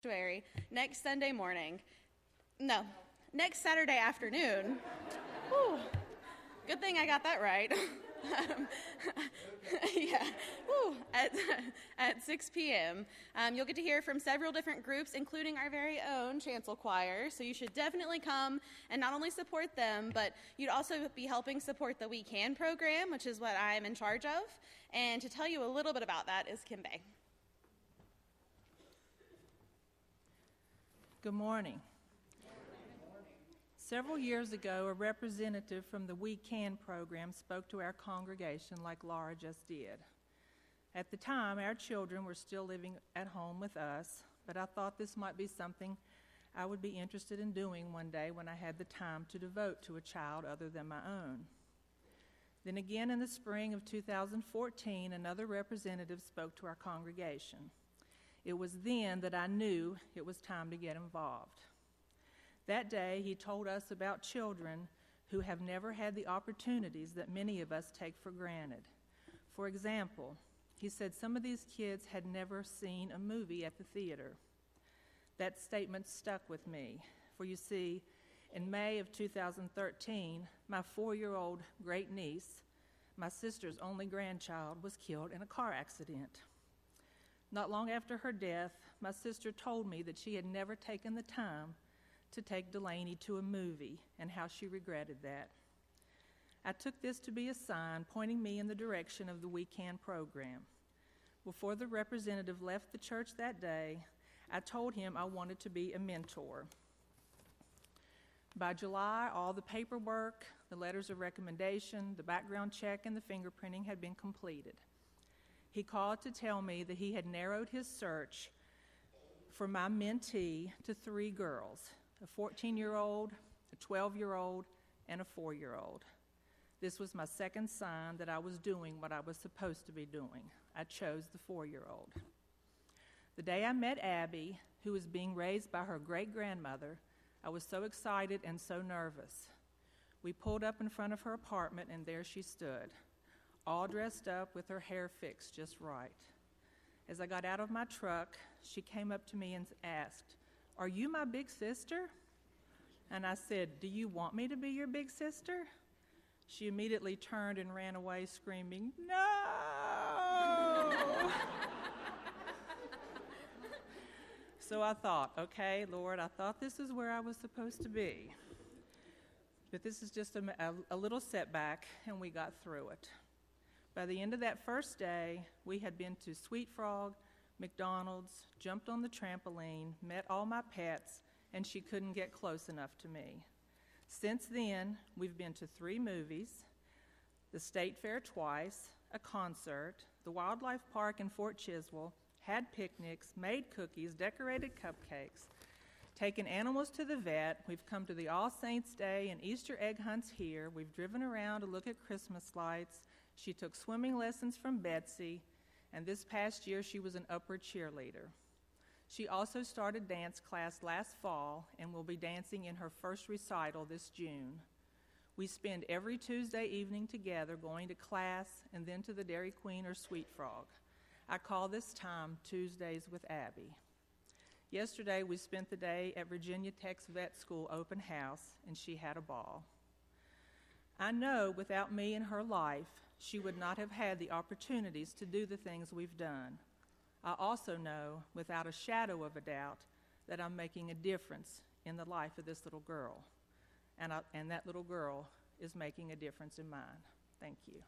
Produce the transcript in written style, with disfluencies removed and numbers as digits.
Sanctuary next Sunday morning. No, next Saturday afternoon. Whew, good thing I got that right. Yeah, whew, at 6 p.m. You'll get to hear from several different groups, including our very own chancel choir. So you should definitely come and not only support them, but you'd also be helping support the WECAN program, which is what I'm in charge of. And to tell you a little bit about that is Kim Bay. Good morning. Several years ago, a representative from the WECAN program spoke to our congregation like Laura just did. At the time, our children were still living at home with us, but I thought this might be something I would be interested in doing one day when I had the time to devote to a child other than my own. Then again in the spring of 2014, another representative spoke to our congregation. It was then that I knew it was time to get involved. That day, he told us about children who have never had the opportunities that many of us take for granted. For example, he said some of these kids had never seen a movie at the theater. That statement stuck with me, for you see, in May of 2013, my 4-year-old great niece, my sister's only grandchild, was killed in a car accident. Not long after her death, my sister told me that she had never taken the time to take Delaney to a movie and how she regretted that. I took this to be a sign pointing me in the direction of the WECAN program. Before the representative left the church that day, I told him I wanted to be a mentor. By July, all the paperwork, the letters of recommendation, the background check, and the fingerprinting had been completed. He called to tell me that he had narrowed his search for my mentee to 3 girls, a 14-year-old, a 12-year-old, and a 4-year-old. This was my second sign that I was doing what I was supposed to be doing. I chose the 4-year-old. The day I met Abby, who was being raised by her great-grandmother, I was so excited and so nervous. We pulled up in front of her apartment, and there she stood, all dressed up with her hair fixed just right. As I got out of my truck, she came up to me and asked, "Are you my big sister?" And I said, "Do you want me to be your big sister?" She immediately turned and ran away screaming, "No!" So I thought, okay, Lord, I thought this is where I was supposed to be. But this is just a little setback, and we got through it. By the end of that first day, we had been to Sweet Frog, McDonald's, jumped on the trampoline, met all my pets, and she couldn't get close enough to me. Since then, we've been to 3 movies, the State Fair twice, a concert, the Wildlife Park in Fort Chiswell, had picnics, made cookies, decorated cupcakes, taken animals to the vet. We've come to the All Saints Day and Easter egg hunts here. We've driven around to look at Christmas lights. She took swimming lessons from Betsy, and this past year she was an upward cheerleader. She also started dance class last fall and will be dancing in her first recital this June. We spend every Tuesday evening together going to class and then to the Dairy Queen or Sweet Frog. I call this time Tuesdays with Abby. Yesterday we spent the day at Virginia Tech's Vet School open house, and she had a ball. I know without me in her life, she would not have had the opportunities to do the things we've done. I also know, without a shadow of a doubt, that I'm making a difference in the life of this little girl. And that little girl is making a difference in mine. Thank you.